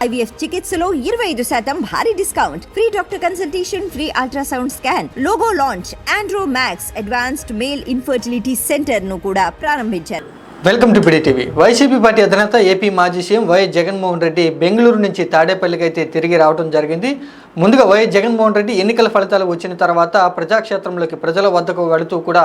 IVF చికిత్సలో 25% భారీ discount, free doctor consultation, free ultrasound scan, logo launch, Andro max advanced male infertility centre ను కూడా ప్రారంభించారు. Welcome to PD TV. YCP party అధినేత AP మాజీ CM YS Jaganmohan Reddy Bengaluru నుంచి తాడేపల్లికి అయితే తిరిగి రావడం జరిగింది. ముందుగా వైఎస్ జగన్మోహన్ రెడ్డి ఎన్నికల ఫలితాలు వచ్చిన తర్వాత ప్రజాక్షేత్రంలోకి ప్రజల వద్దకు వెళుతూ కూడా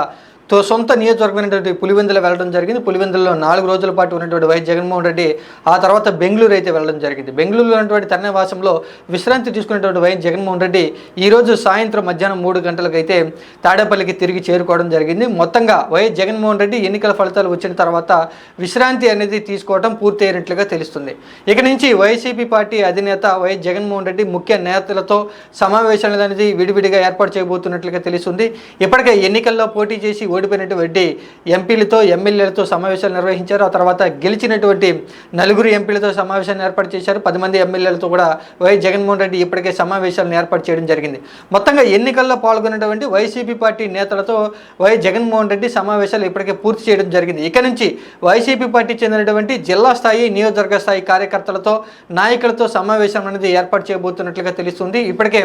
సొంత నియోజకవర్గమైనటువంటి పులివెందుల వెళ్ళడం జరిగింది. పులివెందులలో 4 రోజుల పాటు ఉన్నటువంటి వైఎస్ జగన్మోహన్ రెడ్డి ఆ తర్వాత బెంగళూరు అయితే వెళ్ళడం జరిగింది. బెంగళూరులో ఉన్నటువంటి తన నివాసంలో విశ్రాంతి తీసుకున్నటువంటి వైఎస్ జగన్మోహన్ రెడ్డి ఈరోజు సాయంత్రం మధ్యాహ్నం 3 గంటలకైతే తాడేపల్లికి తిరిగి చేరుకోవడం జరిగింది. మొత్తంగా వైఎస్ జగన్మోహన్ రెడ్డి ఎన్నికల ఫలితాలు వచ్చిన తర్వాత విశ్రాంతి అనేది తీసుకోవడం పూర్తి అయినట్లుగా తెలుస్తుంది. ఇక నుంచి వైసీపీ పార్టీ అధినేత వైఎస్ జగన్మోహన్ రెడ్డి ముఖ్య నేతలతో సమావేశాలు అనేది విడివిడిగా ఏర్పాటు చేయబోతున్నట్లుగా తెలుస్తుంది. ఇప్పటికే ఎన్నికల్లో పోటీ చేసి ఓడిపోయినటువంటి ఎంపీలతో ఎమ్మెల్యేలతో సమావేశాలు నిర్వహించారు. ఆ తర్వాత గెలిచినటువంటి 4 ఎంపీలతో సమావేశాన్ని ఏర్పాటు చేశారు. 10 మంది ఎమ్మెల్యేలతో కూడా వైఎస్ జగన్మోహన్ రెడ్డి ఇప్పటికే సమావేశాలను ఏర్పాటు చేయడం జరిగింది. మొత్తంగా ఎన్నికల్లో పాల్గొన్నటువంటి వైసీపీ పార్టీ నేతలతో వైఎస్ జగన్మోహన్ రెడ్డి సమావేశాలు ఇప్పటికే పూర్తి చేయడం జరిగింది. ఇక నుంచి వైసీపీ పార్టీ చెందినటువంటి జిల్లా స్థాయి, నియోజకవర్గ స్థాయి కార్యకర్తలతో, నాయకులతో సమావేశం అనేది ఏర్పాటు చేయబోతున్నట్లుగా తెలుస్తుంది. ఇప్పటికే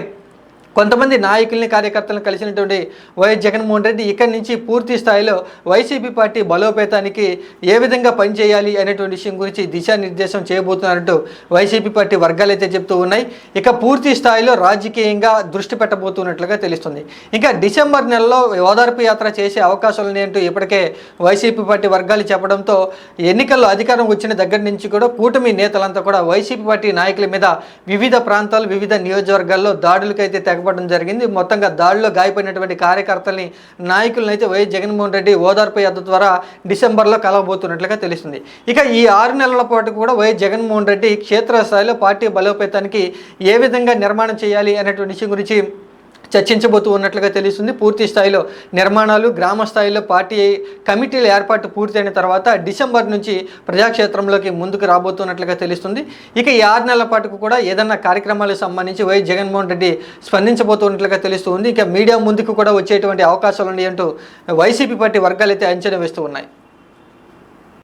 కొంతమంది నాయకుల్ని, కార్యకర్తలను కలిసినటువంటి వైఎస్ జగన్మోహన్ రెడ్డి ఇక్కడి నుంచి పూర్తి స్థాయిలో వైసీపీ పార్టీ బలోపేతానికి ఏ విధంగా పనిచేయాలి అనేటువంటి విషయం గురించి దిశానిర్దేశం చేయబోతున్నారంటూ వైసీపీ పార్టీ వర్గాలు అయితే చెప్తూ ఉన్నాయి. ఇక పూర్తి స్థాయిలో రాజకీయంగా దృష్టి పెట్టబోతున్నట్లుగా తెలుస్తుంది. ఇంకా డిసెంబర్ నెలలో ఓదార్పు యాత్ర చేసే అవకాశాలు ఉన్నాయంటూ ఇప్పటికే వైసీపీ పార్టీ వర్గాలు చెప్పడంతో ఎన్నికల్లో అధికారం వచ్చిన దగ్గర నుంచి కూడా కూటమి నేతలంతా కూడా వైసీపీ పార్టీ నాయకుల మీద వివిధ ప్రాంతాలు, వివిధ నియోజకవర్గాల్లో దాడులకైతే తెగపడడం జరిగింది. మొత్తంగా దాడిలో గాయపడినటువంటి కార్యకర్తల్ని, నాయకులను అయితే వైఎస్ జగన్మోహన్ రెడ్డి ఓదార్పు యాత్ర ద్వారా డిసెంబర్లో కలవబోతున్నట్లుగా తెలుస్తుంది. ఇక ఈ 6 నెలల పాటు కూడా వైఎస్ జగన్మోహన్ రెడ్డి క్షేత్రస్థాయిలో పార్టీ బలోపేతానికి ఏ విధంగా నిర్మాణం చేయాలి అనేటువంటి విషయం గురించి చర్చించబోతూ ఉన్నట్లుగా తెలుస్తుంది. పూర్తి స్థాయిలో నిర్మాణాలు, గ్రామ స్థాయిలో పార్టీ కమిటీల ఏర్పాటు పూర్తయిన తర్వాత డిసెంబర్ నుంచి ప్రజాక్షేత్రంలోకి ముందుకు రాబోతున్నట్లుగా తెలుస్తుంది. ఇక ఈ 6 నెలల పాటు కూడా ఏదన్నా కార్యక్రమాలకు సంబంధించి వైఎస్ జగన్మోహన్ రెడ్డి స్పందించబోతున్నట్లుగా తెలుస్తుంది. ఇక మీడియా ముందుకు కూడా వచ్చేటువంటి అవకాశాలు ఉన్నాయంటూ వైసీపీ పార్టీ వర్గాలు అయితే అంచనా వేస్తూ ఉన్నాయి.